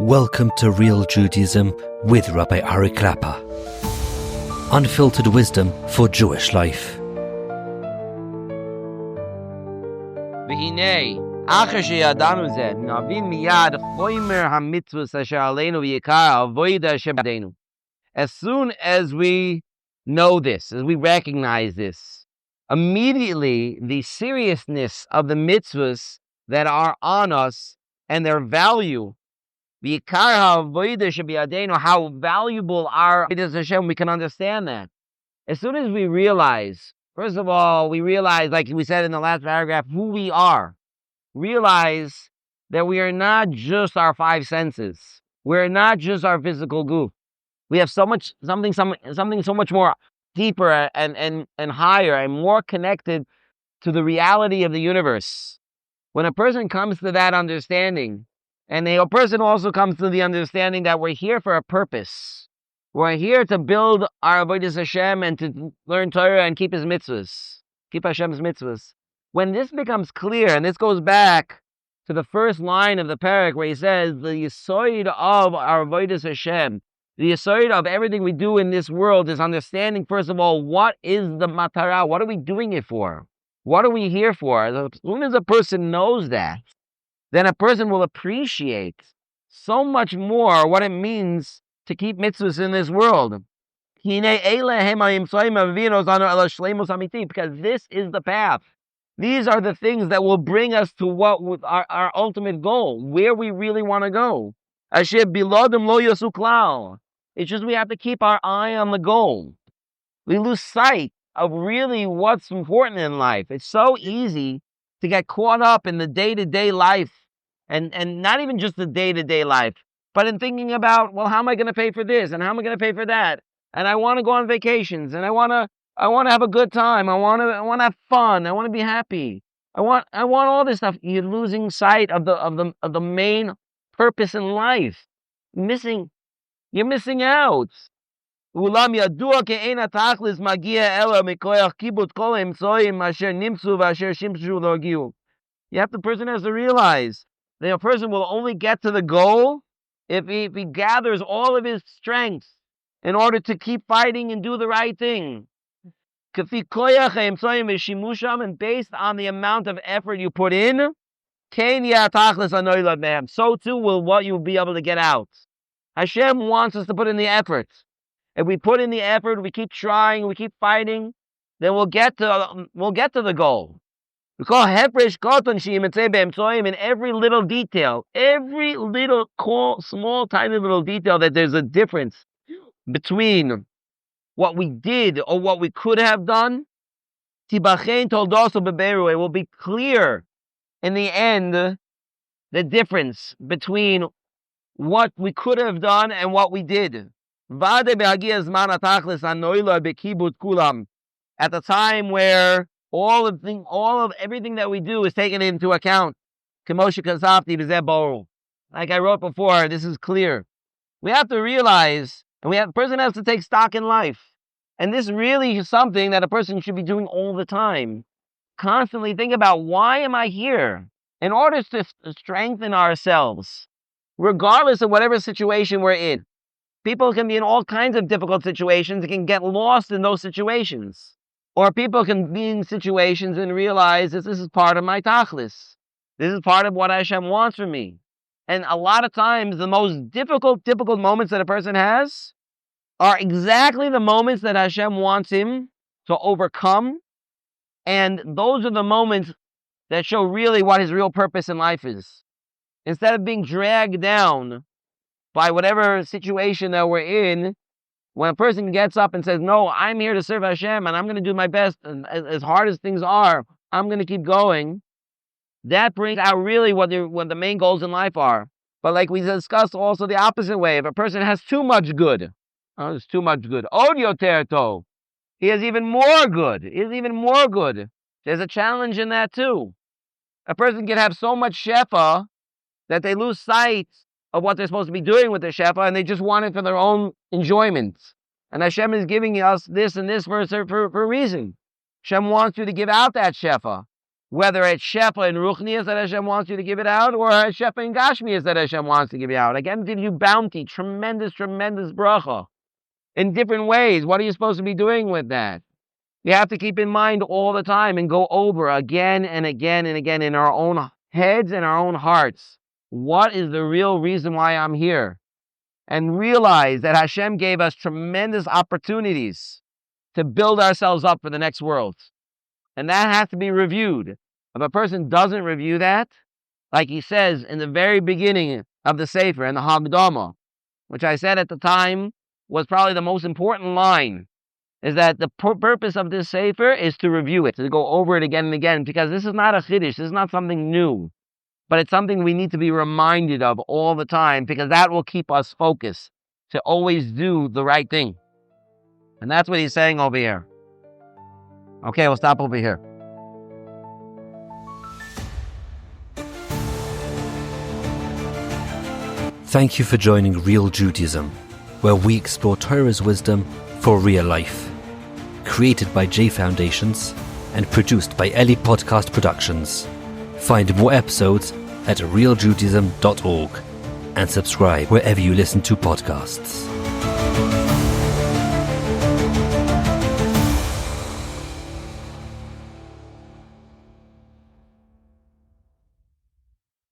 Welcome to Real Judaism with Rabbi Ari Klapper. Unfiltered wisdom for Jewish life. As soon as we know this, as we recognize this, immediately the seriousness of the mitzvahs that are on us and their value, how valuable our Hashem, we can understand that. As soon as we realize, first of all, we realize, like we said in the last paragraph, who we are. Realize that we are not just our five senses. We're not just our physical goof. We have something so much more deeper and higher and more connected to the reality of the universe. When a person comes to that understanding, and a person also comes to the understanding that we're here for a purpose. We're here to build our avodas Hashem and to learn Torah and keep His mitzvahs, keep Hashem's mitzvahs. When this becomes clear, and this goes back to the first line of the parak where he says, the yesod of our avodas Hashem, the yesod of everything we do in this world is understanding, first of all, what is the matara? What are we doing it for? What are we here for? As soon as a person knows that, then a person will appreciate so much more what it means to keep mitzvahs in this world. Because this is the path. These are the things that will bring us to what our ultimate goal, where we really want to go. It's just we have to keep our eye on the goal. We lose sight of really what's important in life. It's so easy to get caught up in the day-to-day life. And not even just the day-to-day life, but in thinking about, well, how am I going to pay for this? And how am I going to pay for that? And I want to go on vacations, and I want to have a good time. I want to have fun. I want to be happy. I want all this stuff. You're losing sight of the main purpose in life. You're missing out. You have the person has to realize that a person will only get to the goal if he gathers all of his strength in order to keep fighting and do the right thing. And based on the amount of effort you put in, so too will what you'll be able to get out. Hashem wants us to put in the effort. If we put in the effort, we keep trying, we keep fighting, then we'll get to the goal. We call hefresh koton in every little detail, every little small, tiny little detail, that there's a difference between what we did or what we could have done. It will be clear in the end, the difference between what we could have done and what we did. At the time where all of everything that we do is taken into account. Like I wrote before, this is clear. We have to realize, and the person has to take stock in life. And this really is something that a person should be doing all the time. Constantly think about, why am I here? In order to strengthen ourselves, regardless of whatever situation we're in. People can be in all kinds of difficult situations and can get lost in those situations. Or people can be in situations and realize that this is part of my tachlis. This is part of what Hashem wants from me. And a lot of times, the most difficult moments that a person has are exactly the moments that Hashem wants him to overcome. And those are the moments that show really what his real purpose in life is. Instead of being dragged down by whatever situation that we're in, when a person gets up and says, no, I'm here to serve Hashem and I'm going to do my best, and as hard as things are, I'm going to keep going, that brings out really what the main goals in life are. But like we discussed also the opposite way, if a person has too much good, it's too much good, odio terto, he has even more good. There's a challenge in that too. A person can have so much shefa that they lose sight of what they're supposed to be doing with their shefa, and they just want it for their own enjoyment. And Hashem is giving us this and this for a reason. Hashem wants you to give out that shefa. Whether it's shefa and ruchnias that Hashem wants you to give it out, or shefa and gashmias that Hashem wants to give you out. Again, gives you bounty, tremendous, tremendous bracha in different ways. What are you supposed to be doing with that? You have to keep in mind all the time and go over again and again and again in our own heads and our own hearts. What is the real reason why I'm here? And realize that Hashem gave us tremendous opportunities to build ourselves up for the next world. And that has to be reviewed. If a person doesn't review that, like he says in the very beginning of the Sefer and the Hagdama, which I said at the time was probably the most important line, is that the purpose of this Sefer is to review it, to go over it again and again, because this is not a chiddush, this is not something new, but it's something we need to be reminded of all the time, because that will keep us focused to always do the right thing. And that's what he's saying over here. Okay, we'll stop over here. Thank you for joining Real Judaism, where we explore Torah's wisdom for real life. Created by J Foundations and produced by Eli Podcast Productions. Find more episodes at realjudaism.org and subscribe wherever you listen to podcasts.